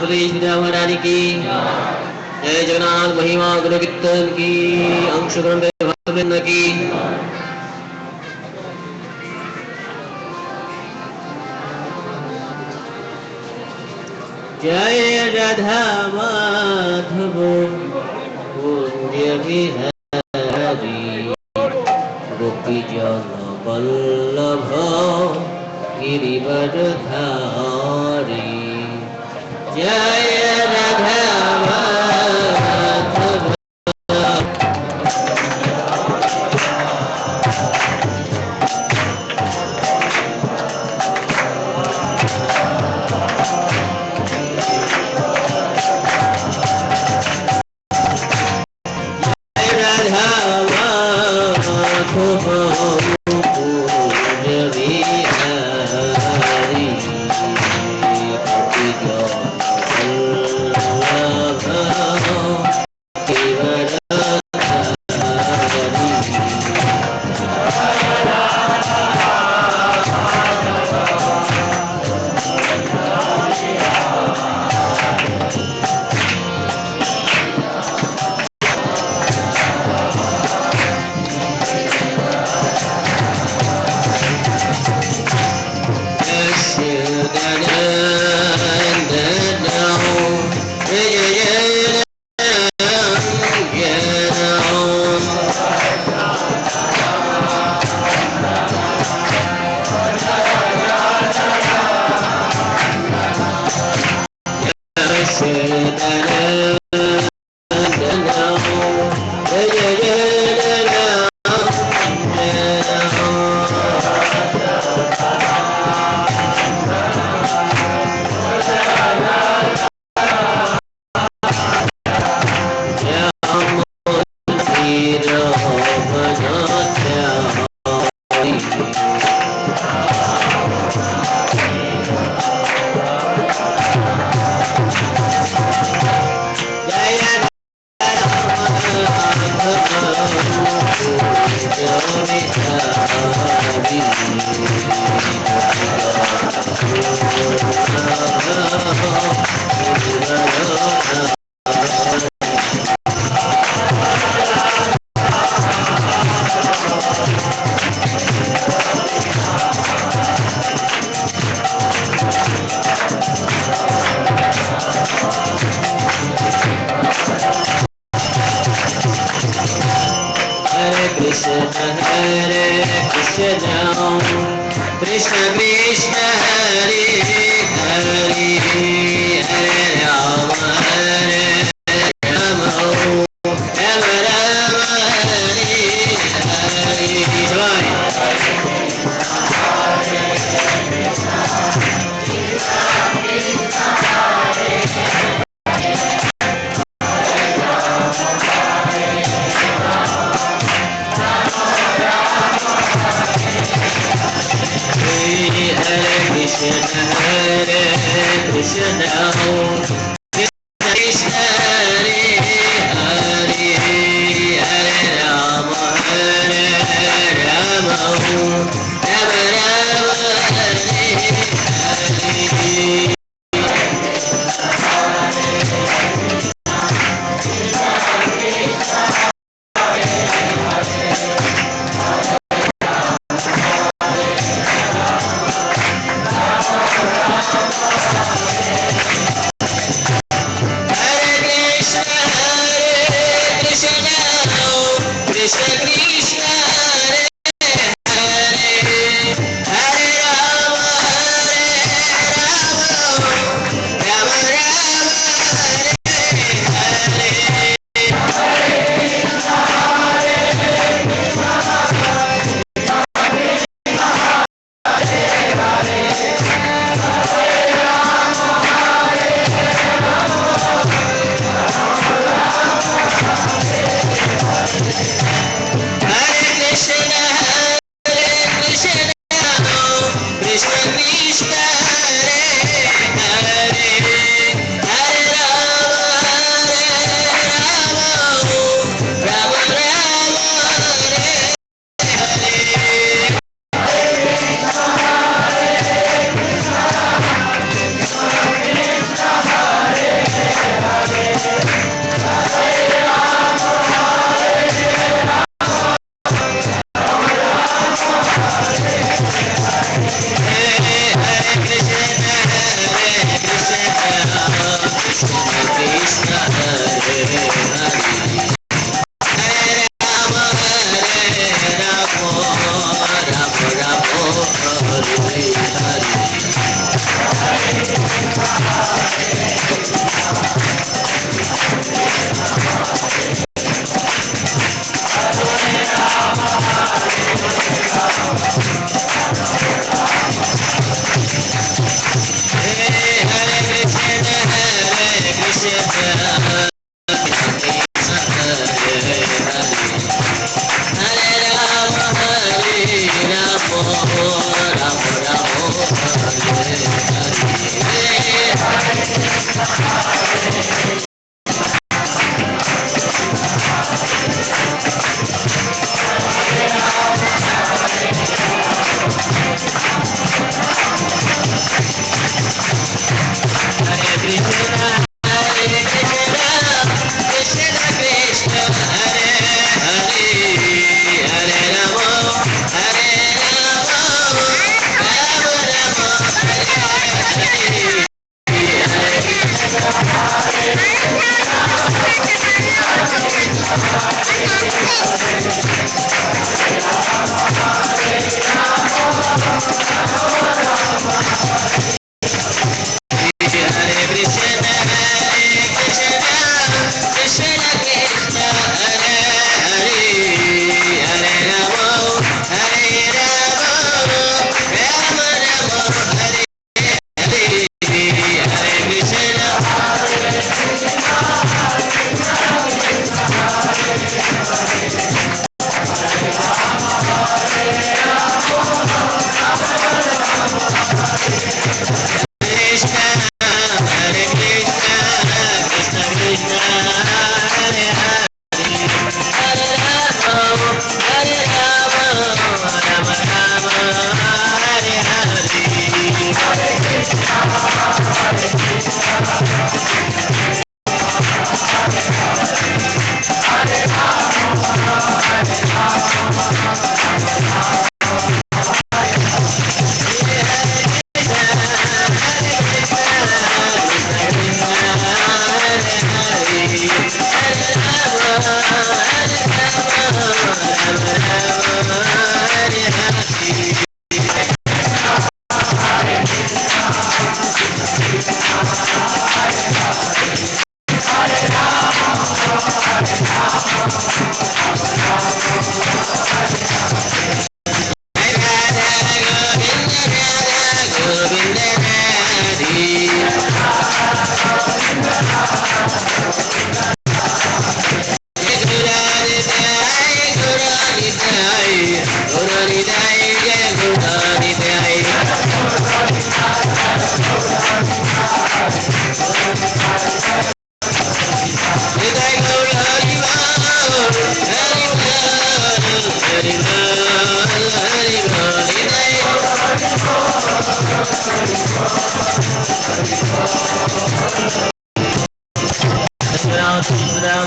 प्रदेश विद्यावारानी की जय जगन्नाथ महिमा गुरु कीर्तन की अंशुकरण भक्तवृंद की जय राधा माधव कुंज बिहारी गोपी जन वल्लभ गिरिवर धारी जय राधा माधव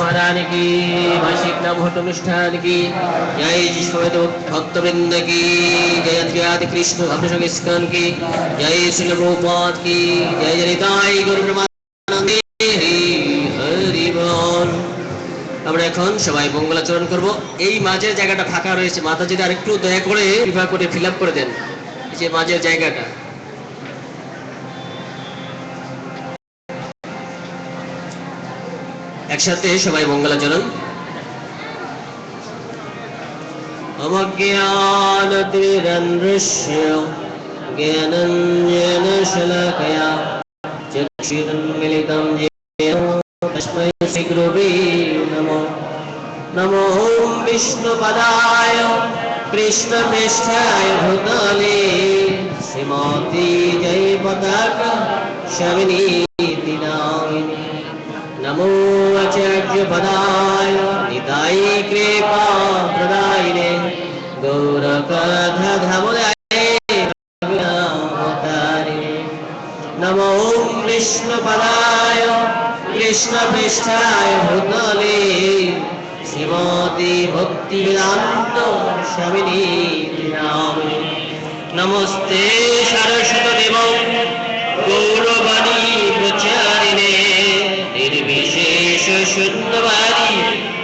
महारानी की मासिक नवहट अनुष्ठान की जय जिसमें भक्तवृंद की जय अत्यादि कृष्ण भक्त इस्कन की जय श्री प्रभुपाद की जय जयताई गुरु ब्रह्मानंद हरि बोल। আমরা এখন সবাই মঙ্গলাচরণ করব। এই মাঝের জায়গাটা ফাঁকা রয়েছে, মাতাজিরা আরেকটু দয়া করে কৃপা করে ফিল আপ করে দেন এই যে মাঝের জায়গাটা। একসাথে সবাই মঙ্গলাচরণ। অজ্ঞানতিরন্ধ্রস্য জ্ঞানাঞ্জন শলাকয়া চক্ষুরুন্মিলিতং येन तस्मै श्रीगुरवे नमः। नमो विष्णुपदाय कृष्णप्रेष्ठाय भूतले श्रीमती जय पताका शमिनीति नामिने। नमो आचार्यपदाय निताय कृपा प्रदायिने गौरकथाधमोदाय अवतारिणे। नमो विष्णुपदाय कृष्णप्रेष्ठाय भूतले श्रीमती भक्तिवेदान्त स्वामिनीति नामिने। नमस्ते सरस्वतीदेवं गौरवाणी प्रचारिणे निर्विशेष शून्यवादी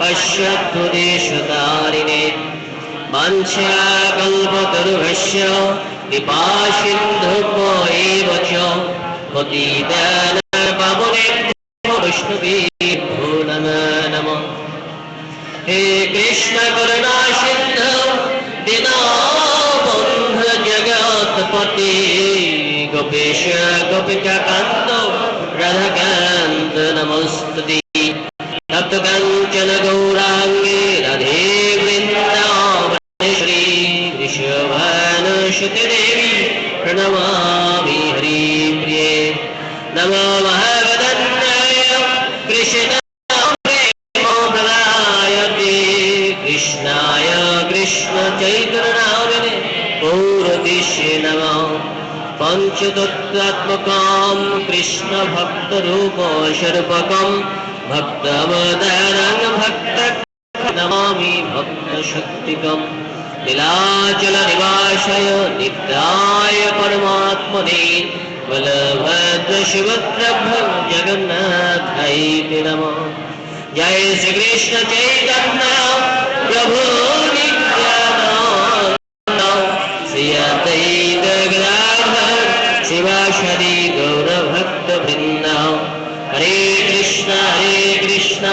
पश्चात्तदेशतारिणे। वाञ्छाकल्पतरुभ्यश्च कृपासिन्धुभ्यो च पतितानां पावनेभ्यो वैष्णवेभ्यो नमो नमः। हे कृष्ण करुणा सिन्धु दीनबन्धु जगत्पते गोपेश गोपिकान्त राधाकान्त नमोस्तुते। तप्तकाञ्चन गौराङ्गे राधे सरस्वती देवी प्रणमामि हरिप्रिये नमो महावदन्याय कृष्ण कृष्णाय कृष्ण चैतन्यनामिने गौरतीशे नमः पंचतत्त्वात्मकं कृष्ण भक्त रूप शर्पकं भक्तवदारं भक्त नमामि भक्त शक्तिकं नीलाचल निवासाय नित्याय परमात्मने बलभद्र सुभद्रभ्यो जगन्नाथाय नमः जय श्री कृष्ण चैतन्य प्रभु नित्यानंद श्री अद्वैत गदाधर शिवासादि गौर भक्त वृंद हरे कृष्ण कृष्ण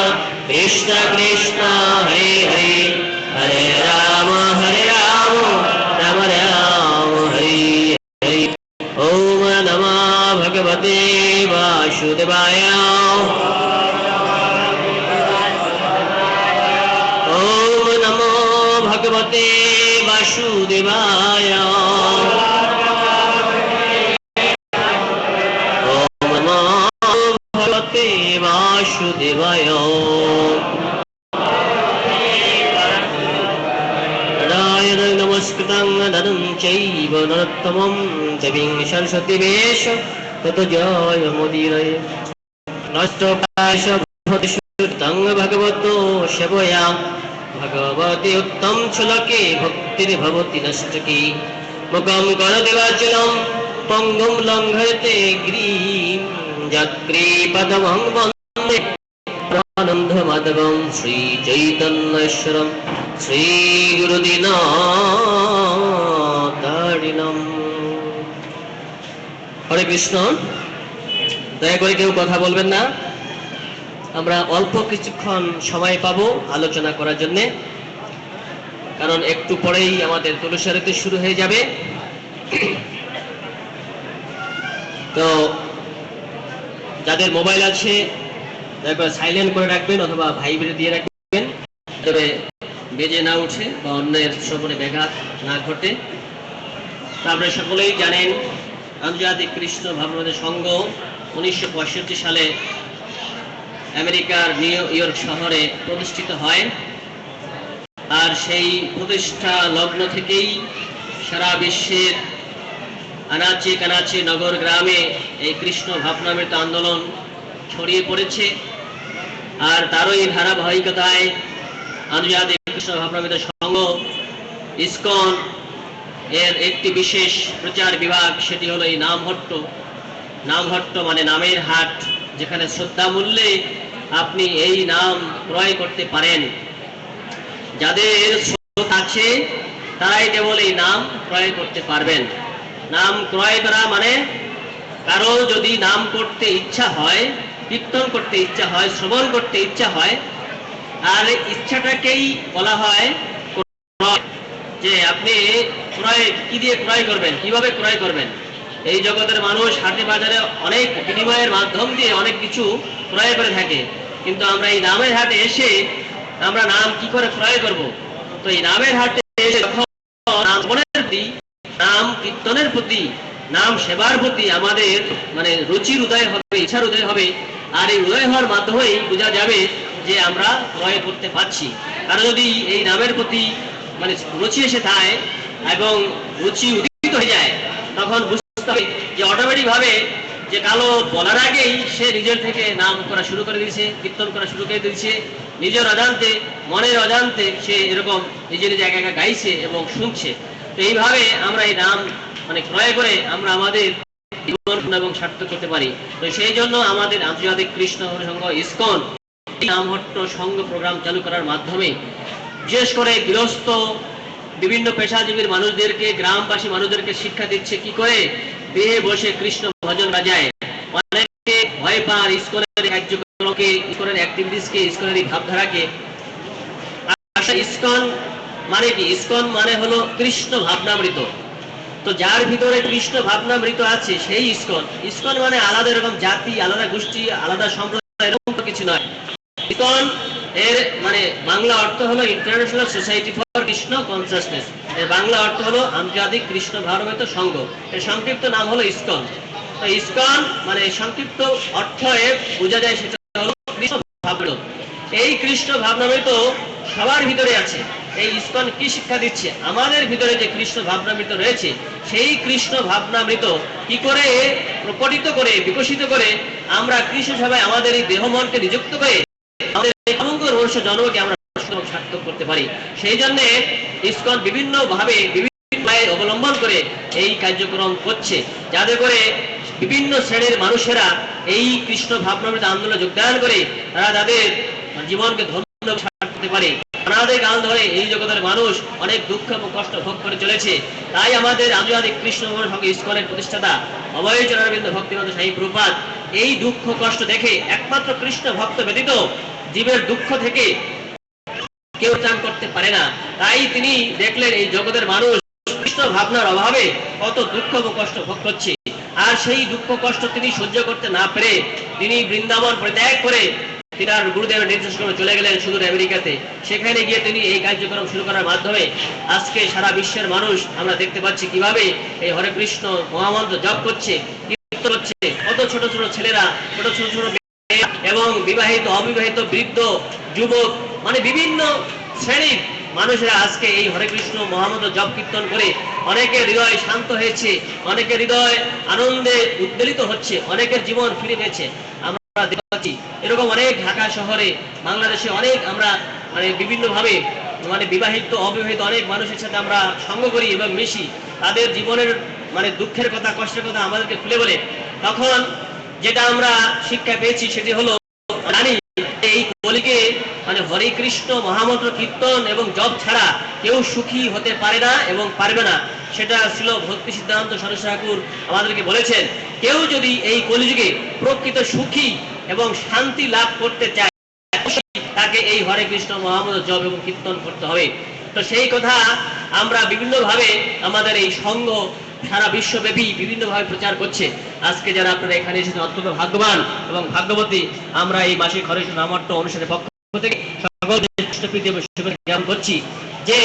कृष्ण हरे हरे हरे राम राम राम हरे हरे ओम नमः भगवते वासुदेवाय भगवते वासुदेवाय ओम नमो भगवते वासुदेवाय नारायणं नमस्कृतं नरं चैव नरोत्तमं देवीं सरस्वतीं व्यासं ततो जयमुदीरये नष्टप्रायश भवति भगवतो सेवया भगवती उत्तम छलके भक्तिर्भवति नष्टकी मुखं करोति वाचलं पंगुं लंघयते गिरिं यत्कृपातमहं वन्दे प्राणबन्धुमाधवं श्रीचैतन्येश्वरं श्रीगुरुदीनतारिणं हरे कृष्ण दया করে কেউ কথা বলবেন না আমরা অল্প কিছুক্ষণ সময় পাবো আলোচনা করার জন্য কারণ একটু পরেই আমাদের তুলসী আরতি শুরু হয়ে যাবে তো যাদের মোবাইল আছে দয়া করে সাইলেন্ট করে রাখবেন অথবা ভাইব্রেট দিয়ে রাখবেন যাতে বেজে না ওঠে বা অন্যের শ্রবণে ব্যাঘাত না ঘটে আপনারা সকলেই জানেন আন্তর্জাতিক কৃষ্ণ ভাবনাবাদী সংঘ 1965 সালে আমেরিকার নিউ ইয়র্ক শহরে প্রতিষ্ঠিত হয় আর সেই প্রতিষ্ঠা লগ্ন থেকেই সারা বিশ্বের আনাচে কানাচে নগর গ্রামে এই কৃষ্ণ ভাবনামৃত আন্দোলন ছড়িয়ে পড়েছে আর তারই ধারাবাহিকতায় আন্তর্জাতিক কৃষ্ণ ভাবনামৃত সংঘ ইসকন এর একটি বিশেষ প্রচার বিভাগ সেটি হলো এই নামহট্ট মানে নামের হাট যেখানে শ্রদ্ধা মূল্যে আপনি এই নাম ক্রয় করতে পারেন যাদের স্রোত আছে তারাই কেবল এই নাম ক্রয় করতে পারবেন নাম ক্রয় করা মানে কারো যদি নাম করতে ইচ্ছা হয় কীর্তন করতে ইচ্ছা হয় শ্রবণ করতে ইচ্ছা হয় আর ইচ্ছাটাকেই বলা হয় যে আপনি ক্রয় কি দিয়ে ক্রয় করবেন কিভাবে ক্রয় করবেন এই জগতের মানুষ হাটে বাজারে অনেক বিনিময়ের মাধ্যম দিয়ে অনেক কিছু ক্রয় করে থাকে কিন্তু আমরা এই নামের হাটে এসে আমরা নাম কি করে ক্রয় করব তো এই নামের হাটে এসে যখন নাম প্রতি নাম কীর্তনের প্রতি নাম সেবার প্রতি আমাদের মানে রুচির উদয় হবে ইচ্ছার উদয় হবে আর এই উদয় হওয়ার মাধ্যমেই বোঝা যাবে যে আমরা ক্রয় করতে পারছি কারণ যদি এই নামের প্রতি মানে রুচি এসে থাকে এবং রুচি উদিত হয়ে যায় তখন বুঝতে হবে যে অটোমেটিক ভাবে যে কালো বলার আগেই সে নিজের থেকে নাম করা শুরু করে দিয়েছে কীর্তন করা শুরু করে দিয়েছে নিজের অজান্তে মনের অজান্তে সে এরকম নিজের একা একা গাইছে এবং শুনছে তো এইভাবে আমরা এই নাম মানে ক্রয় করে আমরা আমাদের জীবন এবং সার্থক করতে পারি তো সেই জন্য আমাদের আন্তর্জাতিক কৃষ্ণ সংঘ ইসকন এই নামহট্ট সংঘ প্রোগ্রাম চালু করার মাধ্যমে বিশেষ করে গৃহস্থ বিভিন্ন পেশাজীবীর মানুষদেরকে গ্রামবাসী মানুষদেরকে শিক্ষা দিচ্ছে কি করে গৃহে বসে কৃষ্ণ ভজন বাজায় অনেকে ভয় পান ইসকনের কার্যক্রমকে ইসকনের অ্যাক্টিভিটিসকে ইসকনের এই ভাবধারাকে ইসকন মানে কি ইসকন মানে হলো কৃষ্ণ ভাবনামৃত তো যার ভিতরে কৃষ্ণ ভাবনামৃত আছে সেই ইসকন ইসকন মানে আলাদা এরকম জাতি আলাদা গোষ্ঠী আলাদা সম্প্রদায় এরকম কিছু নয় ইসকন এর মানে বাংলা অর্থ হলো international society for Krishna consciousness. এর বাংলা অর্থ হলো আন্তর্জাতিক কৃষ্ণ ভাবনামৃত সংঘ। এর সংক্ষিপ্ত নাম হলো ইসকন। তো ইসকন মানে সংক্ষিপ্ত অর্থ এর বোঝা যায় সেটা হলো কৃষ্ণ ভাবনামৃত। এই কৃষ্ণ ভাবনামৃত সবার ভিতরে আছে। এই ইসকন কি শিক্ষা দিচ্ছে? আমাদের ভিতরে যে কৃষ্ণ ভাবনামৃত রয়েছে, সেই কৃষ্ণ ভাবনামৃত কি করে প্রকটিত করে বিকশিত করে আমরা কৃষ্ণ সভায় আমাদের এই দেহ মনকে নিযুক্ত করে আমাদের এই সমগ্র মনুষ্য জন্মকে আমরা সার্থক করতে পারি। সেই জন্য ইসকন বিভিন্ন ভাবে বিভিন্ন অবলম্বন করে এই কার্যক্রম করছে, যাতে করে বিভিন্ন শ্রেণীর মানুষেরা এই কৃষ্ণ ভাবনামৃত আন্দোলনে যোগদান করে তারা তাদের জীবনকে ধন্য করতে পারে। অনাদিকাল ধরে এই জগতের মানুষ অনেক দুঃখ এবং কষ্ট ভোগ করে চলেছে। তাই আমাদের আন্তর্জাতিক কৃষ্ণ সংঘ ইসকনের প্রতিষ্ঠাতা অভয়চরণারবিন্দ ভক্তিবেদান্ত স্বামী প্রভুপাদ এই দুঃখ কষ্ট দেখে একমাত্র কৃষ্ণ ভক্ত ব্যতীত জীবের দুঃখ থেকে কেউ ত্রাণ করতে পারে না। তাই তিনি দেখলেন এই জগতের মানুষ কৃষ্ণ ভাবনার অভাবে কত দুঃখ এবং কষ্ট ভোগ করছে, আর সেই দুঃখ কষ্ট তিনি সহ্য করতে না পেরে তিনি বৃন্দাবন পরিত্যাগ করে তার গুরুদেবের নির্দেশ করে চলে গেলেন সুদূর আমেরিকাতে। সেখানে গিয়ে তিনি এই কার্যক্রম শুরু করার মাধ্যমে আজকে সারা বিশ্বের মানুষ আমরা দেখতে পাচ্ছি কিভাবে এই হরে কৃষ্ণ মহামন্ত্র জপ করছে, কীর্তন হচ্ছে। কত ছোট ছোট ছেলেরা, ছোট ছোট ছোট মেয়ে এবং বিবাহিত অবিবাহিত বৃদ্ধ যুবক মানে বিভিন্ন শ্রেণীর মানুষেরা আজকে এই হরে কৃষ্ণ মহামন্ত্র জপ কীর্তন করে অনেকের হৃদয় শান্ত হয়েছে, অনেকের হৃদয় আনন্দে উদ্বেলিত হচ্ছে, অনেকের জীবন ফিরে পেয়েছে। আমরা দেখতে পাচ্ছি এরকম অনেক ঢাকা শহরে বাংলাদেশে অনেক আমরা মানে বিভিন্ন ভাবে মানে বিবাহিত অবিবাহিত অনেক মানুষের সাথে আমরা সঙ্গ করি এবং মিশি। তাদের জীবনের মানে দুঃখের কথা কষ্টের কথা আমাদেরকে খুলে বলে। তখন যেটা আমরা শিক্ষা পেয়েছি সেটি হলো জানি এই কলিকে মানে হরে কৃষ্ণ মহামন্ত্র কীর্তন এবং জপ ছাড়া কেউ সুখী হতে পারে না এবং পারবে না। সেটা ছিল ভক্তি সিদ্ধান্ত সরস্বতী ঠাকুর আমাদেরকে বলেছেন। কেউ যদি এই কলিযুগে প্রকৃত সুখী এবং শান্তি লাভ করতে চায় তাকে এই হরে কৃষ্ণ মহামন্ত্র জপ এবং কীর্তন করতে হবে। তো সেই কথা আমরা বিভিন্নভাবে আমাদের এই সংঘ সারা বিশ্বব্যাপী বিভিন্নভাবে প্রচার করছে। আজকে যারা আপনারা এখানে এসেছেন অত্যন্ত ভাগ্যবান এবং ভাগ্যবতী। আমরা এই মাসিক হরে কৃষ্ণ নামাট্য অনুষ্ঠানের পক্ষ থেকে সকল প্রীতি এবং শুভেচ্ছা জ্ঞাপন করছি যে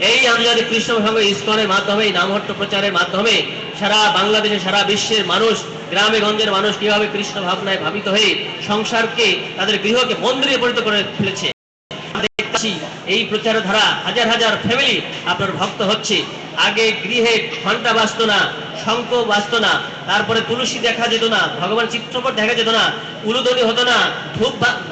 এই আন্তর্জাতিক কৃষ্ণ সংঘ ইসকনের মাধ্যমে নামহট্ট প্রচারের মাধ্যমে সারা বাংলাদেশে সারা বিশ্বের মানুষ গ্রামে গঞ্জের মানুষ কিভাবে কৃষ্ণ ভাবনায় ভাবিত হয়ে সংসারকে তাদের গৃহকে মন্দিরে পরিণত করে ফেলেছে। দেখছি এই প্রচারের ধারা হাজার হাজার ফ্যামিলি আপনার ভক্ত হচ্ছে। আগে গৃহে ঘন্টা বাজতো না, শঙ্খ বাজতো না, তারপরে তুলসী দেখা যেত না, ভগবান চিত্রপট দেখা যেত না, উলুধ্বনি হতো না,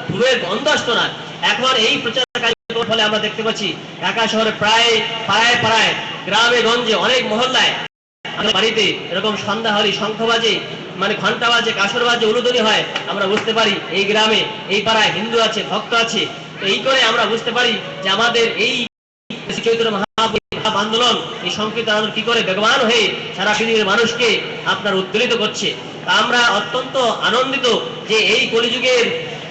ধূপের গন্ধ আসতো না। এখন এই প্রচার কার্যক্রমের ফলে আমরা দেখতে পাচ্ছি ঢাকা শহরে প্রায় পাড়ায় পাড়ায় গ্রামে গঞ্জে অনেক মহল্লায় আমাদের বাড়িতে এরকম সন্ধ্যা হলে শঙ্খ বাজে, মানে ঘন্টা বাজে, কাসর বাজে, উলুধ্বনি হয়। আমরা বুঝতে পারি এই গ্রামে এই পাড়ায় হিন্দু আছে, ভক্ত আছে। এই করে আমরা বুঝতে পারি যে আমাদের এই চৈতন্য মহাপ্রভু আন্দোলন এই সংকীর্তন আন্দোলন কি করে বেগবান হয়ে সারা পৃথিবীর মানুষকে আপনার উদ্বেলিত করছে। আমরা অত্যন্ত আনন্দিত যে এই কলিযুগের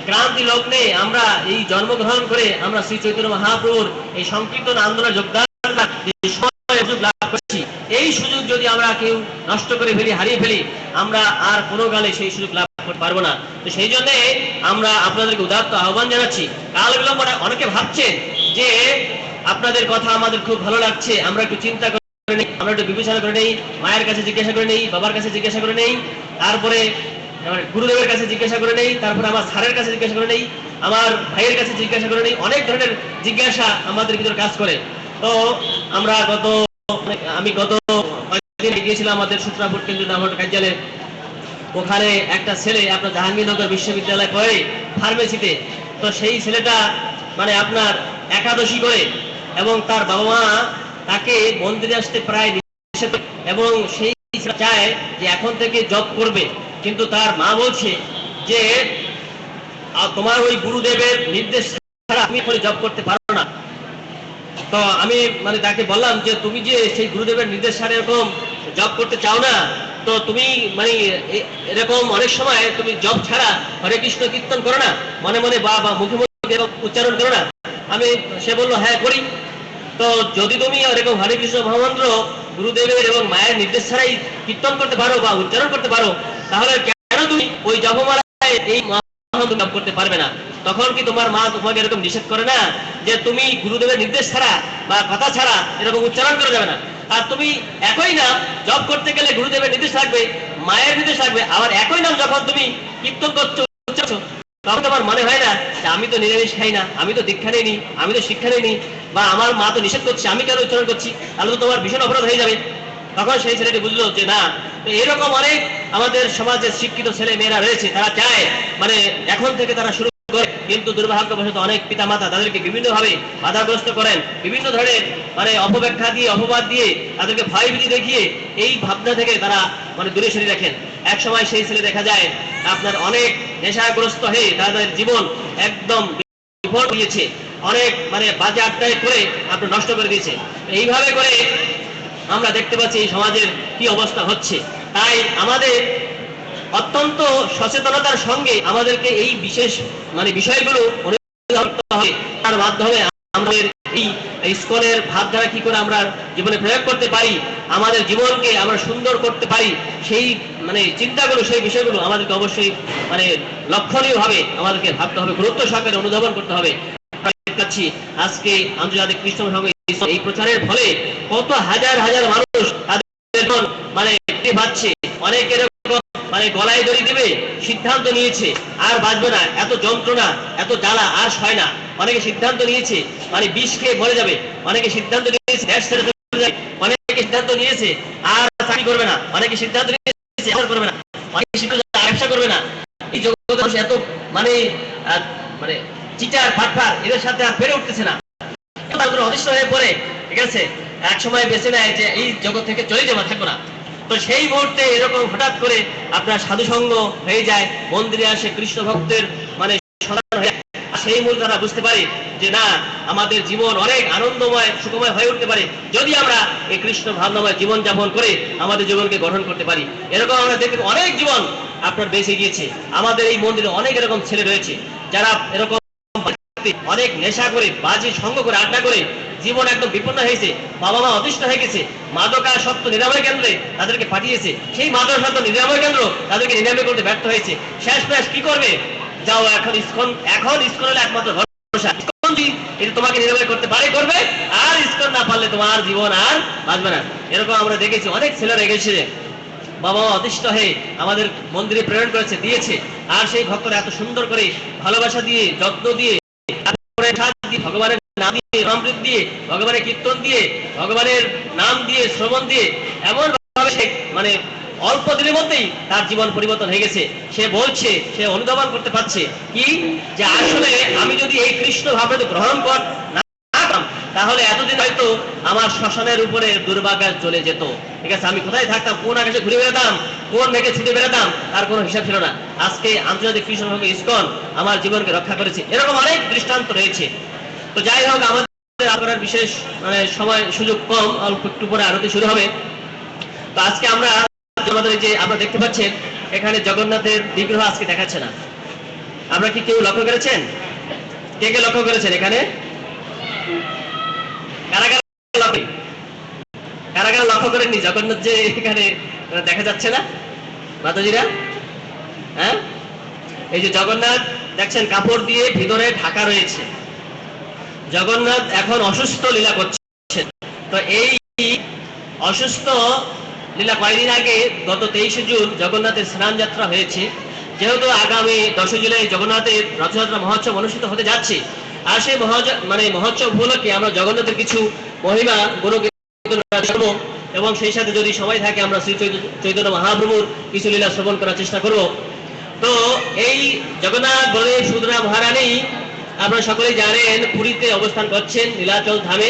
ক্রান্তি লগ্নে আমরা এই জন্মগ্রহণ করে আমরা শ্রী চৈতন্য মহাপ্রভুর এই সংকীর্তন আন্দোলনে যোগদান লাভ করছি। এই সুযোগ যদি আমরা কেউ নষ্ট করে ফেলি, হারিয়ে ফেলি, আমরা আর কোনো কালে সেই সুযোগ লাভ করতে পারবো না। তো সেই জন্য আমরা আপনাদেরকে উদাত্ত আহ্বান জানাচ্ছি। কাল বিলম্ব অনেকে ভাবছেন যে আপনাদের কথা আমাদের খুব ভালো লাগছে, আমরা একটু চিন্তা করে নেই, আমরা একটু বিবেচনা করে নেই, মায়ের কাছে জিজ্ঞাসা করে নেই, বাবার কাছে জিজ্ঞাসা করে নেই, তারপরে গুরুদেবের কাছে জিজ্ঞাসা করে নেই, তারপরে আমার স্যারের কাছে জিজ্ঞাসা করে নেই, আমার ভাইয়ের কাছে জিজ্ঞাসা করে নেই। অনেক ধরনের জিজ্ঞাসা আমাদের ভিতরে কাজ করে। তো আমরা আমি গত কয়েকদিন গিয়েছিলাম আমাদের সূত্রাপুর কেন্দ্রীয় নামহট্ট কার্যালয়ে। ওখানে একটা ছেলে আপনার জাহাঙ্গীরনগর বিশ্ববিদ্যালয় পড়ে ফার্মেসিতে। তো সেই ছেলেটা মানে আপনার একাদশী করে এবং তার বাবা মা তাকে মন্দিরে আসতে প্রায় নিষেধ, এবং সেই চায় যে এখন থেকে জব করবে, কিন্তু তার মা বলছে যে তোমার ওই গুরুদেবের নির্দেশ ছাড়া তুমি এখন জব করতে পারো না। তো আমি মানে তাকে বললাম যে তুমি যে সেই গুরুদেবের নির্দেশ ছাড়া এরকম জব করতে চাও না, তো তুমি মানে এরকম অনেক সময় তুমি জব ছাড়া হরে কৃষ্ণ কীর্তন করো না, মনে মনে বা মুখে মুখে উচ্চারণ করো না। সে বললো হ্যাঁ করি। তো যদি তুমি এরকম হরে কৃষ্ণ মহামন্ত্র গুরুদেবের এবং মায়ের নির্দেশ ছাড়াই কীর্তন করতে পারো বা উচ্চারণ করতে পারো, তাহলে কেন তুমি ওই জপমালায় এই তুমি লাভ করতে পারবে না। তখন কি তোমার মা তোমাকে এরকম নিষেধ করে না যে তুমি গুরুদেবের নির্দেশ ছাড়া বা কথা ছাড়া এরকম উচ্চারণ করা যাবে না? আর তুমি একই নাম জপ করতে গেলে গুরুদেবের নির্দেশ থাকবে, মায়ের নির্দেশ থাকবে, আবার একই নাম যখন তুমি কীর্তন করছো তখন তোমার মনে হয় না যে আমি তো নিরামিষ খাই না, আমি তো দীক্ষা নেইনি, আমি তো শিক্ষা নেইনি, বা আমার মা তো নিষেধ করছে, আমি কেন উচ্চারণ করছি? তাহলে তো তোমার ভীষণ অপরাধ হয়ে যাবে। তখন সেই ছেলেটি বুঝলো যে না, এরকম অনেক আমাদের সমাজের শিক্ষিত ছেলে মেয়েরা রয়েছে, তারা চায় মানে এখন থেকে তারা শুরু করে, কিন্তু দুর্ভাগ্যবশত অনেক পিতা মাতা তাদেরকে বিভিন্ন ভাবে বাধাগ্রস্ত করেন, বিভিন্ন ধরনের মানে অপব্যাখ্যা দিয়ে, অপবাদ দিয়ে, তাদেরকে ভয়ভীতি দেখিয়ে এই ভাবনা থেকে তারা মানে দূরে সরিয়ে রাখেন। এক সময় সেই ছেলে দেখা যায় আপনার অনেক নেশাগ্রস্ত হয়ে তাদের জীবন একদম বিফল দিয়েছে, অনেক মানে বাজে আড্ডায় করে আপনার নষ্ট করে দিয়েছে। এইভাবে করে আমরা দেখতে পাচ্ছি এই সমাজের কি অবস্থা হচ্ছে। তাই আমাদের অত্যন্ত সচেতনতার সঙ্গে আমাদেরকে এই বিশেষ মানে বিষয়গুলো অনুধাবন করতে হবে। তার মাধ্যমে আমাদের এই ইসকনের ভাবধারা কি করে আমরা জীবনে প্রয়োগ করতে পারি, আমাদের জীবনকে আমরা সুন্দর করতে পারি, সেই মানে চিন্তাগুলো, সেই বিষয়গুলো আমাদেরকে অবশ্যই মানে লক্ষণীয় ভাবে আমাদেরকে ভাবতে হবে, গুরুত্ব সহকারে অনুধাবন করতে হবে। আজকে আন্তর্জাতিক কৃষ্ণ সংঘ এই প্রচারের ফলে কত হাজার হাজার মানুষ তাদের মানে পাচ্ছে, অনেক এরকম মানে গলায় দড়ি দেবে সিদ্ধান্ত নিয়েছে, আর বাঁচবে না, এত যন্ত্রণা এত জ্বালা আর সয় না। অনেকে সিদ্ধান্ত নিয়েছে মানে বিষ খেয়ে মরে যাবে, অনেকে সিদ্ধান্ত নিয়েছে দেশ ছেড়ে চলে যাবে, অনেকে সিদ্ধান্ত নিয়েছে আর চাকরি করবে না, অনেকে সিদ্ধান্ত নিয়েছে করবে না, অনেকে সিদ্ধান্ত ব্যবসা করবে না। এই জগতে এত মানে মানে চিটার ফাটফার এদের সাথে আর পেরে উঠতেছে না, অদৃশ্য হয়ে পড়ে, ঠিক আছে, এক সময় বেছে নেয় যে এই জগৎ থেকে চলে যাওয়া থাকবো না। তো সেই মুহূর্তে এরকম হঠাৎ করে আপনার সাধুসঙ্গ হয়ে যায়, মন্দিরে আসে কৃষ্ণ ভক্তের মানে সন্তান হয়ে, সেই মুহূর্তে তারা বুঝতে পারে যে না, আমাদের জীবন অনেক আনন্দময় সুখময় হয়ে উঠতে পারে যদি আমরা এই কৃষ্ণ ভাবনাময় জীবন যাপন করে আমাদের জীবনকে গঠন করতে পারি। এরকম আমরা দেখতে অনেক জীবন আপনার বেঁচে গিয়েছে। আমাদের এই মন্দিরে অনেক এরকম ছেলে রয়েছে যারা এরকম অনেক নেশা করে, বাজি সঙ্গ করে, আড্ডা করে জীবন একদম বিপন্ন হয়েছে, বাবা মা অতিষ্ঠ হয়ে গেছে, মাদকাসক্ত নিরাময় কেন্দ্রে তাদেরকে পাঠিয়েছে, সেই মাদকাসক্ত নিরাময় কেন্দ্র তাদেরকে নিরাময় করতে ব্যর্থ হয়েছে। শেষ প্রয়াস কি করবে? যাও এখন ইসকন, এখন ইসকন হলে একমাত্র ভরসা। ইসকন যদি এটা তোমাকে নিরাময় করতে পারে করবে, আর ইসকন না পারলে তোমার জীবন আর বাঁচবে না। এরকম আমরা দেখেছি অনেক ছেলেরা গেছে, বাবা মা অতিষ্ঠ হয়ে আমাদের মন্দিরে প্রেরণ করেছে, দিয়েছে, আর সেই ভক্তরা এত সুন্দর করে ভালোবাসা দিয়ে, যত্ন দিয়ে, ভগবানের নাম দিয়ে, অমৃত দিয়ে, ভগবানের কীর্তন দিয়ে, ভগবানের নাম দিয়ে, শ্রবণ দিয়ে এমন ভাবে মানে অল্প দিনের মধ্যেই তার জীবন পরিবর্তন হয়ে গেছে। সে বলছে, সে অনুধাবন করতে পারছে কি যে আসলে আমি যদি এই কৃষ্ণ ভাবনা গ্রহণ কর না তাহলে এতদিন হয়তো আমার শ্মশানের উপরে দুর্বাঘাস চলে যেত, ঠিক আছে, আমি কোথায় থাকতাম, কোন আকাশে ঘুরে বেড়াতাম, কোন মেঘে ছুটে বেড়াতাম, তার কোনো হিসাব ছিল না। আজকে আন্তর্জাতিক কৃষ্ণ সংঘ ইসকন আমার জীবনকে রক্ষা করেছে। এরকম অনেক দৃষ্টান্ত রয়েছে। তো যাই হোক, আমাদের আপনার বিশেষ মানে সময় সুযোগ কম, অল্প একটু পরে আরতি শুরু হবে। তো আজকে আমরা আমাদের যে আপনারা দেখতে পাচ্ছেন এখানে জগন্নাথের বিগ্রহ আজকে দেখাচ্ছে না। আমরা কি কেউ লক্ষ্য করেছেন? কে কে লক্ষ্য করেছেন? এখানে কারা কারা লক্ষ্য করেননি জগন্নাথ যে এখানে দেখা যাচ্ছে না? মাতাজিরা, হ্যাঁ, এই যে জগন্নাথ দেখছেন কাপড় দিয়ে ভিতরে ঢাকা রয়েছে। জগন্নাথ এখন অসুস্থ লীলা করছেন। তো এই অসুস্থ লীলা কয়েকদিন আগে গত 23শে জুন জগন্নাথের স্নান যাত্রা হয়েছে। যেহেতু আগামী 10 জুলাই জগন্নাথের রথযাত্রা মহোৎসব অনুষ্ঠিত হতে যাচ্ছে, আর সেই মহোৎসব উপলক্ষে আমরা জগন্নাথের কিছু মহিমা গুণকীর্তন এবং সেই সাথে যদি সময় থাকে আমরা শ্রী চৈতন্য মহাপ্রভুর কিছু লীলা শ্রবণ করার চেষ্টা করব। তো এই জগন্নাথ বলদেব সুভদ্রা মহারানী আপনারা সকলেই জানেন পুরীতে অবস্থান করছেন নীলাচল ধামে,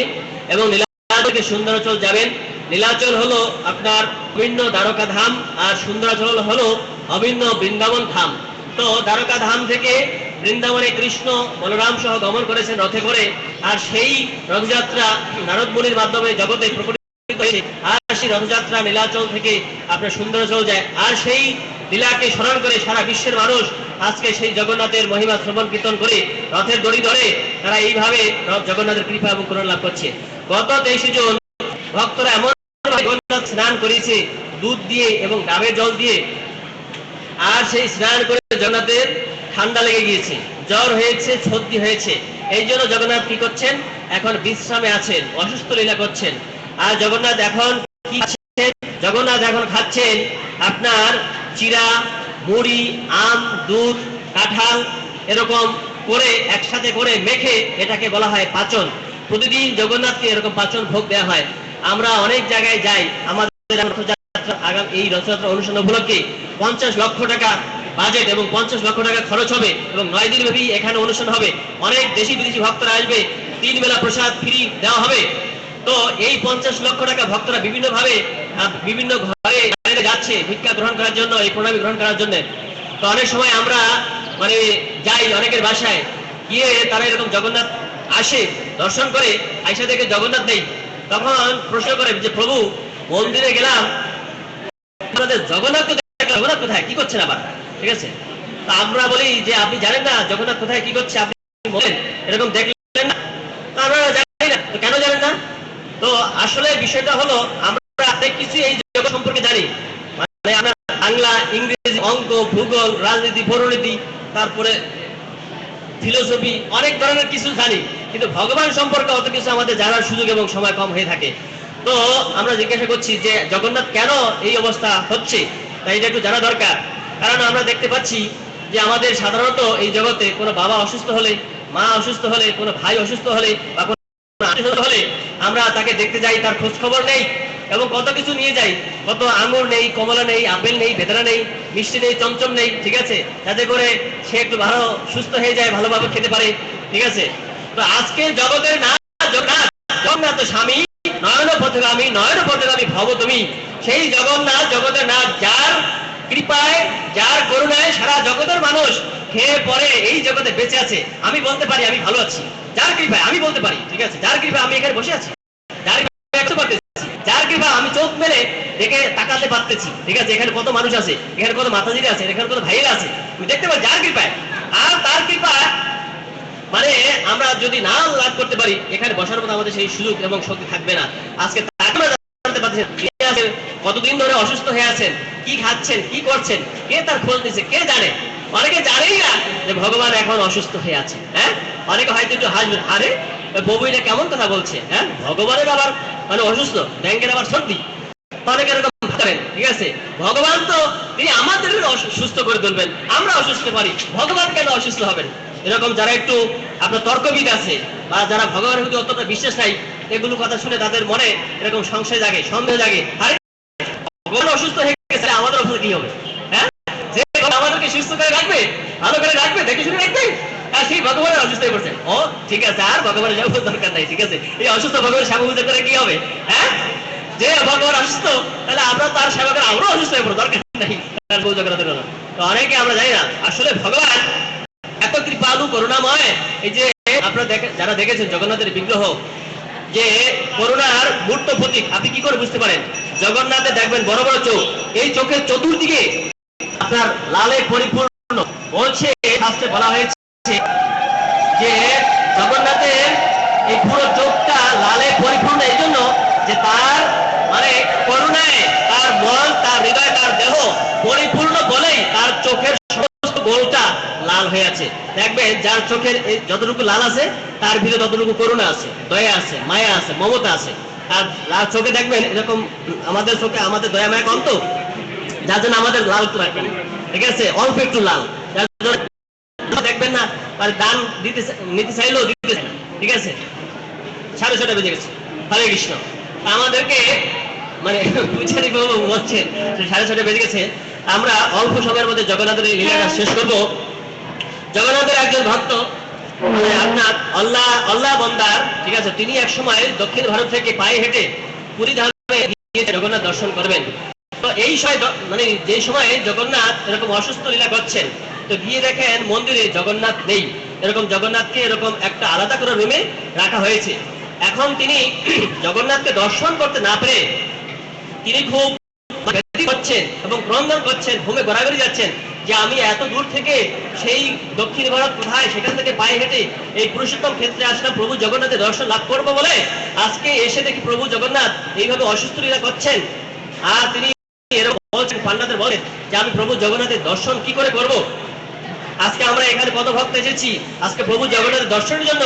এবং নীলাচল থেকে সুন্দরাচল যাবেন। নীলাচল হলো আপনার অভিন্ন দ্বারকা ধাম, আর সুন্দরাচল হলো অভিন্ন বৃন্দাবন ধাম। তো দ্বারকা ধাম থেকে বৃন্দাবনে কৃষ্ণ বলরাম সহ গমন করেছেন রথে করে, আর সেই রথযাত্রা নারদ মুনির মাধ্যমে জগতে প্রকটিত হয়েছে। আর সেই রথযাত্রা নীলাচল থেকে আপনার সুন্দরাচল যায়, আর সেই লীলাকে স্মরণ করে সারা বিশ্বের মানুষ আজকে সেই জগন্নাথের মহিমা শ্রবণ কীর্তন করে রথের দড়ি ধরে তারা এইভাবে জগন্নাথের কৃপা এবং করুণা লাভ করছে। গত 23শে জুন ভক্তরা এমন জগন্নাথ স্নান করেছে দুধ দিয়ে এবং ডাবের জল দিয়ে, আর সেই স্নান করে জগন্নাথের ঠান্ডা লেগে গিয়েছে, জ্বর হয়েছে, সর্দি হয়েছে। এই জন্য জগন্নাথ কি করছেন? এখন বিশ্রামে আছেন, অসুস্থ লীলা করছেন। আর জগন্নাথ এখন কি খাচ্ছেন? জগন্নাথ এখন খাচ্ছেন আপনার চিরা, মুড়ি, আম, দুধ, কাঁঠাল এরকম করে একসাথে করে মেখে, এটাকে বলা হয় পাচন। প্রতিদিন জগন্নাথকে এরকম পাচন ভোগ দেওয়া হয়। আমরা অনেক জায়গায় যাই, আমাদের রথযাত্রা আগাম এই রথযাত্রা অনুষ্ঠান উপলক্ষে 50 লক্ষ টাকা বাজেট এবং 50 লক্ষ টাকা খরচ হবে এবং 9 দিন ব্যাপী এখানে অনুষ্ঠান হবে। অনেক দেশি বিদেশি ভক্তরা আসবে, 3 বেলা প্রসাদ ফ্রি দেওয়া হবে। তো এই 50 লক্ষ টাকা ভক্তরা বিভিন্ন ভাবে বিভিন্ন ঘরে বাইরে যাচ্ছে ভিক্ষা গ্রহণ করার জন্য, এই প্রণামী গ্রহণ করার জন্য। তো অনেক সময় আমরা মানে যাই অনেকের বাসায়, গিয়ে তারা এরকম জগন্নাথ আসে, দর্শন করে, আইসা থেকে জগন্নাথ নেই। তখন প্রশ্ন করে যে প্রভু মন্দিরে গেলাম, আপনাদের জগন্নাথ জগন্নাথ কোথায়, কি করছেন আবার? ঠিক আছে, তা আমরা বলি যে আপনি জানেন না জগন্নাথ কোথায় কি করছে, আপনি বলেন এরকম দেখলেন না? আমরা জানি না, তো কেন জানেন না? তো আসলে বিষয়টা হলো আমরা অনেক কিছু এই জগৎ সম্পর্কে জানি, মানে আমরা বাংলা, ইংরেজি, অঙ্ক, ভূগোল, রাজনীতি, পরিনীতি, তারপরে ফিলোসফি, অনেক ধরনের কিছু জানি, কিন্তু ভগবান সম্পর্কে অত কিছু আমাদের জানার সুযোগ এবং সময় কম হয়ে থাকে। তো আমরা জিজ্ঞাসা করছি যে জগন্নাথ কেন এই অবস্থা হচ্ছে, তাই এটা একটু জানা দরকার। কারণ আমরা দেখতে পাচ্ছি যে আমাদের সাধারণত এই জগতে কোনো বাবা অসুস্থ হলে, মা অসুস্থ হলে, কোনো ভাই অসুস্থ হলে বা কোনো আত্মীয় হলে আমরা তাকে দেখতে যাই, তার খোঁজ খবর নেই এবং কত কিছু নিয়ে যাই। কত আঙুর নেই, কমলা নেই, আপেল নেই, বেদানা নেই, মিষ্টি নেই, চমচম নেই, ঠিক আছে, যাতে করে সে একটু ভালো সুস্থ হয়ে যায়, ভালোভাবে খেতে পারে, ঠিক আছে। তো আজকে জগতের না জগন্নাথ, জগন্নাথ স্বামী নয়ন পথগামী, নয়ন পথগামী ভব তুমি, সেই জগন্নাথ জগতের নাথ, যার কৃপায়, যার করুণায় সারা জগতের মানুষ খেয়ে পরে এই জগতে বেঁচে আছে। আমি বলতে পারি আমি ভালো আছি, যার কৃপায় আমি বলতে পারি, ঠিক আছে, যার কৃপায় আমি এখানে বসে আছি, যার কৃপায় যার কৃপা আমি চোখ মেলে দেখে তাকাতে পারতেছি, ঠিক আছে, এখানে কত মানুষ আছে, এখানে কত মাতাজিরা আছে, এখানে কত ভাইয়েরা আছে, তুমি দেখতে পাই যার কৃপায়। আর তার কৃপা মানে আমরা যদি না লাভ করতে পারি, এখানে বসার মতো আমাদের সেই সুযোগ এবং শক্তি থাকবে না। আজকে জানতে পারছেন কতদিন ধরে অসুস্থ হয়ে আছেন, কি খাচ্ছেন, কি করছেন, কে তার খোঁজ নিচ্ছে, কে জানে? অনেকে জানেই না যে ভগবান এখন অসুস্থ হয়ে আছে। হ্যাঁ, অনেকে হয়তো একটু হাসবেন, আরে বউটা কেমন কথা বলছে, হ্যাঁ, ভগবানের আবার মানে অসুস্থ, ব্যাংকের আবার সর্দি, অনেকে এরকম ভাবেন, ঠিক আছে। ভগবান তো তিনি আমাদের সুস্থ করে তুলবেন, আমরা অসুস্থ পারি, ভগবান কেন অসুস্থ হবেন? এরকম যারা একটু আপনার তর্কবিদ আছে বা যারা ভগবানের প্রতি অতটা বিশ্বাস নাই, এগুলো কথা শুনে তাদের মনে এরকম সংশয় জাগে, সন্দেহ জাগে, আরে ভগবান অসুস্থ হয়ে গেছে, আমাদের অবস্থা কি হবে? হ্যাঁ, যে আমাদেরকে সুস্থ করে রাখবে, ভালো করে রাখবে, দেখে শুনে রাখবে, আর সেই ভগবানের অসুস্থ হয়ে পড়ছে। ও ঠিক আছে, আর ভগবানের যাওয়ার দরকার নাই, ঠিক আছে, এই অসুস্থ ভগবানের সেবা পূজা করে কি হবে? হ্যাঁ, যে ভগবান অসুস্থ, তাহলে আমরা তার সেবা করে আমরাও অসুস্থ হয়ে পড়বো, দরকার নাই তার পূজা করার জন্য। তো অনেকে আমরা জানি না আসলে ভগবান এত কৃপালু, করুণাময়। এই যে আপনারা যারা দেখেছেন জগন্নাথের বিগ্রহ, যে করুণার মূর্ত প্রতীক, আপনি কি করে বুঝতে পারেন? জগন্নাথে দেখবেন বড় বড় চোখ, এই চোখের চতুর্দিকে আপনার লালে পরিপূর্ণ। বলছে শাস্ত্রে বলা হয়েছে যে জগন্নাথের এই পুরো চোখটা লালে পরিপূর্ণ এই জন্য যে তার মানে করুণায় তার মন, তার হৃদয়, তার দেহ পরিপূর্ণ বলেই তার চোখের সমস্ত গোলটা লাল হয়ে আছে। দেখবেন যার চোখের যতটুকু লাল আছে তার ভিতরে ততটুকু করুণা আছে, দয়া আছে, মায়া আছে, মমতা আছে। আর লাল চোখে দেখবেন এরকম আমাদের চোখে আমাদের দয়া মায়া কম, তো যার জন্য আমাদের লাল রাখবেন, ঠিক আছে, অল্প একটু লাল, দেখবেন না আর দান দিতে নিতে চাইলেও দিতে চাই না, ঠিক আছে। 6:30 বেজে গেছে, হরে কৃষ্ণ। আমাদেরকে মানে পূজারী বাবু বলছে 6:30 বেজে গেছে, আমরা অল্প সময়ের মধ্যে জগন্নাথের এই লীলাটা শেষ করব। জগন্নাথের একজন ভক্ত আপনার আল্লাহ আল্লাহ বন্দার, ঠিক আছে, তিনি এক সময় দক্ষিণ ভারত থেকে পায়ে হেঁটে পুরী ধামে গিয়ে জগন্নাথ দর্শন করবেন। তো এই সময় মানে যে সময় জগন্নাথ এরকম অসুস্থ লীলা করছেন, তো গিয়ে দেখেন মন্দিরে জগন্নাথ নেই, এরকম জগন্নাথকে এরকম একটা আলাদা করে রুমে রাখা হয়েছে। এখন তিনি জগন্নাথকে দর্শন করতে না পেরে তিনি খুব করছেন এবং ক্রন্দন করছেন, ঘুমে গড়াগড়ি যাচ্ছেন যে আমি এত দূর থেকে সেই দক্ষিণ ভারত কোথায়, সেখান থেকে পায়ে হেঁটে এই পুরুষোত্তম ক্ষেত্রে আসলাম প্রভু জগন্নাথের দর্শন লাভ করবো বলে, আজকে এসে দেখি প্রভু জগন্নাথ এইভাবে অসুস্থ লীলা করছেন। আর তিনি এরকম বলছেন পান্ডাদের বলেন যে আমি প্রভু জগন্নাথের দর্শন কি করে করব। আজকে আমরা এখানে কত ভক্ত এসেছি আজকে প্রভু জগন্নাথের দর্শনের জন্য।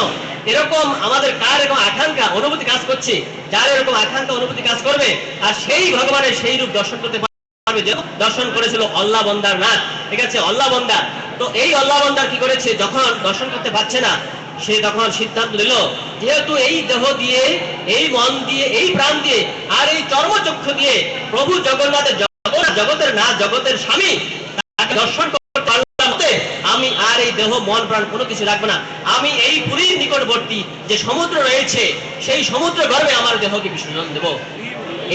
এরকম আমাদের কার এরকম আকাঙ্ক্ষা অনুভূতি কাজ করছে, যার এরকম আকাঙ্ক্ষা অনুভূতি কাজ করবে আর সেই ভগবানের সেই রূপ দর্শন করতে পারবে যে দর্শন করেছিল অল্লাহ বন্দার নাথ। ঠিক আছে, অল্লাহ বন্দার। তো এই অল্লাহ বন্দার কি করেছে, যখন দর্শন করতে পারছে না সে তখন সিদ্ধান্ত নিল যেহেতু এই দেহ দিয়ে, এই মন দিয়ে, এই প্রাণ দিয়ে আর এই চর্মচক্ষু দিয়ে প্রভু জগন্নাথের জগতের নাথ, জগতের স্বামী তাকে দর্শন করতে পারলাম, আমি আর এই দেহ মন প্রাণ কোনো কিছু রাখবো না। আমি এই পুরীর নিকটবর্তী যে সমুদ্র রয়েছে সেই সমুদ্র গর্ভে আমার দেহকে বিসর্জন দেব।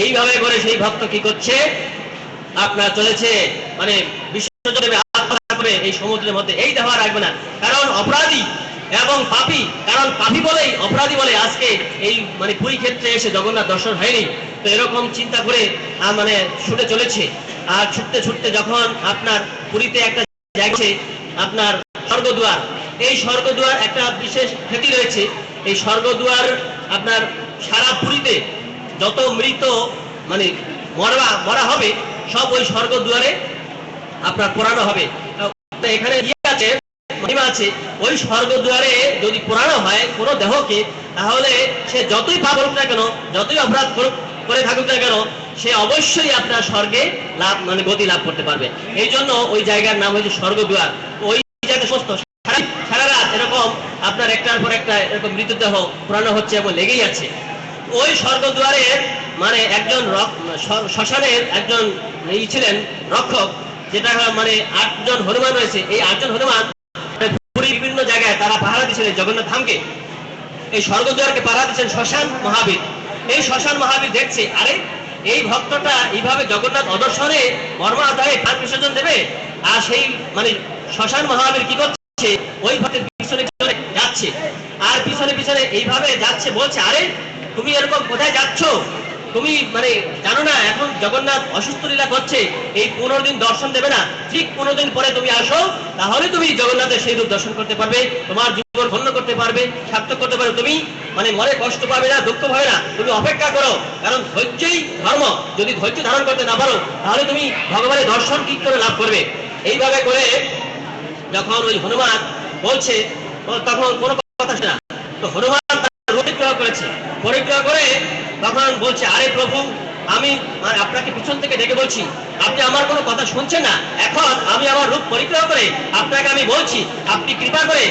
এইভাবে করে সেই ভক্ত কি করছে, আপনার চলেছে মানে বিসর্জন দেবে, এই সমুদ্রের মধ্যে এই দেহ রাখবে না। কারণ অপরাধী এবং পাপী, কারণ পাপী বলেই অপরাধী বলে আজকে এই মানে পুরী ক্ষেত্রে এসে জগন্নাথ দর্শন হয়নি। তো এরকম চিন্তা করে মানে ছুটে চলেছে। আর ছুটতে ছুটতে যখন আপনার পুরীতে একটা জায়গা আপনার স্বর্গদুয়ার, এই স্বর্গদুয়ার একটা বিশেষ খ্যাতি রয়েছে। এই স্বর্গদুয়ার আপনার সারা পুরীতে যত মৃত মানে মরা হবে সব ওই স্বর্গদুয়ারে আপনার পোড়ানো হবে। এখানে আছে মহিমা আছে, ওই স্বর্গদুয়ারে যদি পোড়ানো হয় কোনো দেহকে, তাহলে সে যতই পাপ করুক না কেন, যতই অপরাধ করে থাকুক না কেন, সে অবশ্যই আপনার স্বর্গে লাভ মানে গতি লাভ করতে পারবে। এই জন্য ওই জায়গার নাম হয়েছে স্বর্গদুয়ার। ওই জায়গায় সমস্ত সারা রাত এরকম আপনার একটার পর একটা এরকম মৃতদেহ পোড়ানো হচ্ছে এবং লেগেই আছে। ওই স্বর্গদুয়ারের মানে একজন শ্মশানের একজন ছিলেন রক্ষক, যেটা মানে 8 জন হনুমান রয়েছে। এই 8 জন হনুমান বিভিন্ন জায়গায় তারা পাহারা দিচ্ছিলেন জগন্নাথ ধামকে। এই স্বর্গদুয়ারকে পাহারা দিচ্ছেন শ্মশান মহাবীর। এই শ্মশান মহাবীর দেখছে আরে এই ভক্তটা এইভাবে জগন্নাথ অদর্শনে মর্মাহত প্রাণ বিসর্জন দেবে, আর সেই মানে শ্মশান মহাবীর কি করছে, ওই ভক্তের পিছনে পিছনে যাচ্ছে, আর পিছনে পিছনে এইভাবে যাচ্ছে, বলছে আরে তুমি এরকম কোথায় যাচ্ছ, তুমি মানে জানো না এখন জগন্নাথ অসুস্থ লীলা করছে, এই 15 দিন দর্শন দেবে না, ঠিক 15 দিন পরে তুমি আসো, তাহলে তুমি জগন্নাথের সেই রূপ দর্শন করতে পারবে, তোমার জীবন ধন্য করতে পারবে, সার্থক করতে পারবে, তুমি মানে মনে কষ্ট পাবে না, দুঃখ পাবে না, তুমি অপেক্ষা করো। কারণ ধৈর্যই ধর্ম, যদি ধৈর্য ধারণ করতে না পারো তাহলে তুমি ভগবানের দর্শন কি করে লাভ করবে। এইভাবে করে যখন ওই হনুমান বলছে তখন কোনো কথা শোনা, তো হনুমান পরিগ্রহ করেছে, পরিগ্রহ করে তখন বলছে আরে প্রভু আমি আপনাকে পিছন থেকে ডেকে বলছি, আপনি আমার কোনো কথা শুনছেন না, এখন আমি আমার রূপ পরিগ্রহ করে আপনাকে আমি বলছি, আপনি কৃপা করে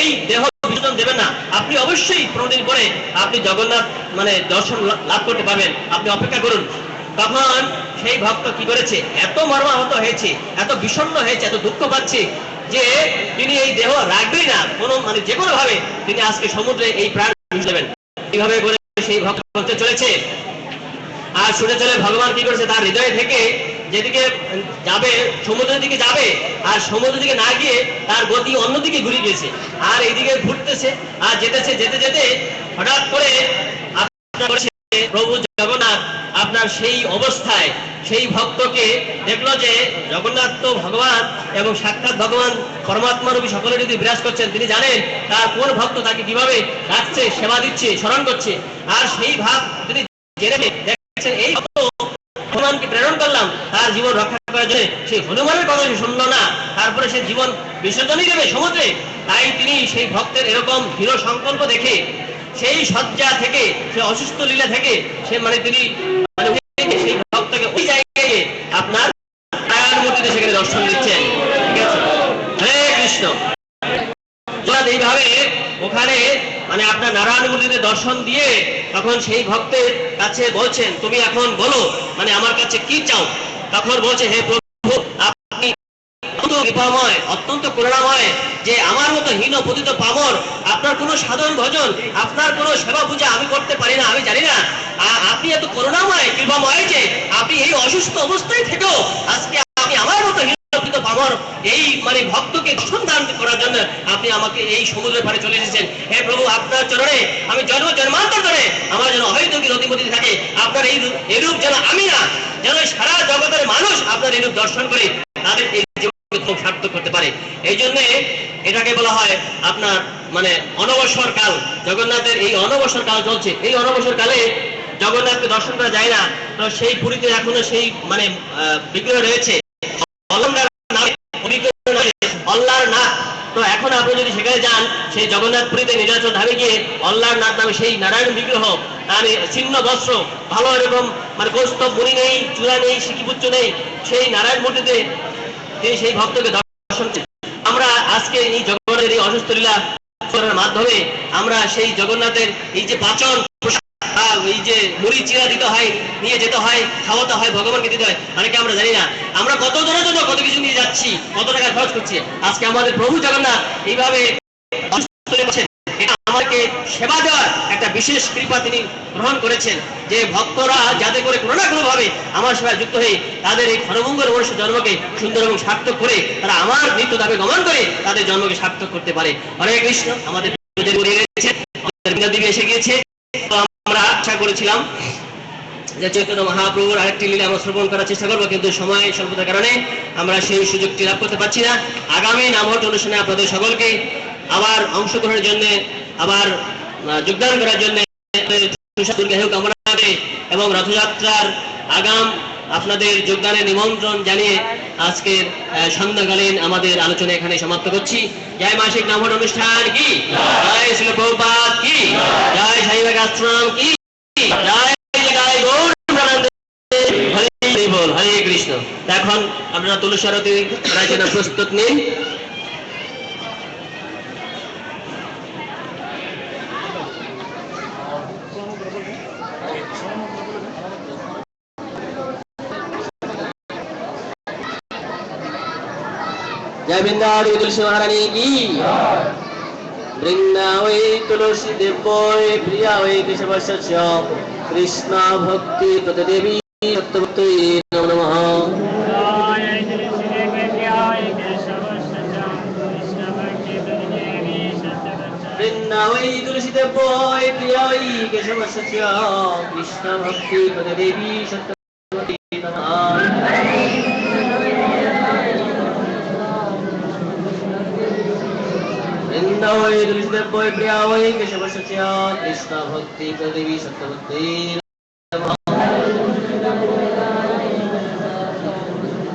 এই দেহ বিসর্জন দেবেন না, আপনি অবশ্যই 15 দিন পরে আপনি জগন্নাথ মানে দর্শন লাভ করতে পারবেন, আপনি অপেক্ষা করুন। তখন সেই ভক্ত কি করেছে, এত মর্মাহত হয়েছে, এত বিষণ্ণ হয়েছে, এত দুঃখ পাচ্ছে যে তিনি এই দেহ রাখবেই না, কোনো মানে যে কোনো ভাবে তিনি আজকে সমুদ্রে এই প্রাণ দেবেন। এইভাবে করে সেই ভক্ত করতে চলেছে। আর শুনে চলে ভগবান কি করেছে, তার হৃদয় থেকে যেদিকে যাবে সমুদ্রের দিকে যাবে, আর সমুদ্রের দিকে না গিয়ে তার গতি অন্যদিকে ঘুরে গিয়েছে, আর এইদিকে ঘুরতেছে আর যেতেছে, যেতে যেতে হঠাৎ করে প্রভু জগন্নাথ আপনার সেই অবস্থায় সেই ভক্তকে দেখলো যে জগন্নাথ তো ভগবান এবং সাক্ষাৎ ভগবান পরমাত্মা রূপী সকলের যদি বিরাজ করছেন, তিনি জানেন তার কোন ভক্ত তাকে কিভাবে রাখছে, সেবা দিচ্ছে, স্মরণ করছে, আর সেই ভাব যদি জেনে দেখছেন এই ভক্ত হনুমানকে প্রেরণ করলাম তার জীবন রক্ষা করার জন্য, সেই হনুমানের কথা শুনলো না, তারপরে সে জীবন বিসর্জনই দেবে সমুদ্রে। তাই তিনি সেই ভক্তের এরকম দৃঢ় সংকল্প দেখে সেই শয্যা থেকে, সে অসুস্থ লীলা থেকে সে মানে তিনি মানে সেই ভক্তকে ওই জায়গায় আপনার ছায়ার মূর্তিতে সেখানে দর্শন দিচ্ছেন। ঠিক আছে, হরে কৃষ্ণ। এইভাবে ওখানে মানে আপনার নারায়ণ মূর্তিতে দর্শন দিয়ে তখন সেই ভক্তের কাছে বলছেন তুমি এখন বলো মানে আমার কাছে কি চাও। তখন বলছে হে প্রভু আপনি কৃপাময়, অত্যন্ত করুণাময়, যে আমার মতো হীন পতিত পামর, আপনার কোনো সাধন ভজন, আপনার কোনো সেবা পূজা আমি করতে পারি না, আমি জানি না, আপনি এত করুণাময় কৃপাময় যে আপনি এই অসুস্থ অবস্থায় থেকেও আজকে আপনি আমার মতো হীন পতিত পামর এই মানে ভক্তকে দর্শন দান করার জন্য আপনি আমাকে এই সমুদ্রের পাড়ে চলে এসেছেন। হে প্রভু আপনার চরণে আমি জন্ম জন্মান্তর ধরে আমার যেন অহৈতুকী রতিমতি থাকে, আপনার এই রূপ যেন আমি না, যেন সারা জগতের মানুষ আপনার এই রূপ দর্শন করে তাদের এই খুব সার্থক করতে পারে। এই জন্য এটাকে বলা হয় আপনার মানে অনবসর কাল, জগন্নাথের এই অনবসর কাল চলছে। এই অনবসর কালে জগন্নাথকে দর্শন করা যায় না, তো সেই পুরীতে এখনো সেই মানে বিগ্রহ রয়েছে অল্লাহর নাথ। তো এখন আপনি যদি সেখানে যান, সেই জগন্নাথপুরীতে নীলাচল ধামে গিয়ে অল্লাহর নাথ নামে সেই নারায়ণ বিগ্রহ, মানে ছিন্ন বস্ত্র, ভালো এরকম মানে কৌস্তব মুনি নেই, চূড়া নেই, সিকিপুচ্ছ নেই, সেই নারায়ণ মূর্তিতে তিনি সেই ভক্তকে দর্শন করেন। আমরা আজকে এই জগন্নাথের এই অসুস্থ লীলা করার মাধ্যমে আমরা সেই জগন্নাথের এই যে পাচন, এই যে মুড়ি চিরা দিতে হয়, নিয়ে যেতে হয়, খাওয়াতে হয়, ভগবানকে দিতে হয়, অনেকে আমরা জানি না। আমরা কত জনের জন্য কত কিছু নিয়ে যাচ্ছি, কত টাকা খরচ করছি। আজকে আমাদের প্রভু জগন্নাথ এইভাবে আমাকে সেবা দেওয়ার একটা বিশেষ কৃপা তিনি গ্রহণ করেছেন, যে ভক্তরা যাতে করে কোনো না কোনো ভাবে আমার সেবায় যুক্ত হয়ে তাদের এই ক্ষণভঙ্গুর মনুষ্য জন্মকে সুন্দর এবং সার্থক করে তারা আমার নিত্য দাবে গমন করে তাদের জন্মকে সার্থক করতে পারে। হরে কৃষ্ণ। আমাদের দেবী এসে গিয়েছে। আমরা আশা করেছিলাম যে চৈতন্য মহাপ্রভুর আরেকটি লীলা আমরা শ্রবণ করার চেষ্টা করবো, কিন্তু সময় স্বল্পতার কারণে আমরা সেই সুযোগটি লাভ করতে পারছি না। আগামী নামহট্ট অনুষ্ঠানে আপনাদের সকলকে আবার অংশগ্রহণের জন্য, আবার যোগদান করার জন্য কামনা করে এবং রথযাত্রার আগাম আপনাদের যোগদানের নিমন্ত্রণ জানিয়ে আজকের সন্ধ্যাকালীন আমাদের আলোচনা এখানে সমাপ্ত করছি। জয় মাসিক নামহট্ট অনুষ্ঠান কি, জয় শ্রীল প্রভুপাদ কি, জয় সাইবাগ আশ্রম কি, জয় জয় গৌর প্রাণানন্দে, হরে বল, হরে কৃষ্ণ। এখন আপনারা তুলসী আরতি করার জন্য প্রস্তুত নিন। जय वृंदावनी तुलसी महारानी की, वृंदावै तुलसी देवोय प्रियावै केशवस्य कृष्ण भक्ति प्रतिदेवी सत्यवती नमो नमः। वृंदावै तुलसी देवोय प्रियावै केशवस्य कृष्ण भक्ति प्रतिदेवी सत्यवती नमः। वृंदावै तुलसी देवोय प्रियावै केशवस्य कृष्ण भक्ति प्रतिदेवी सत्यवती।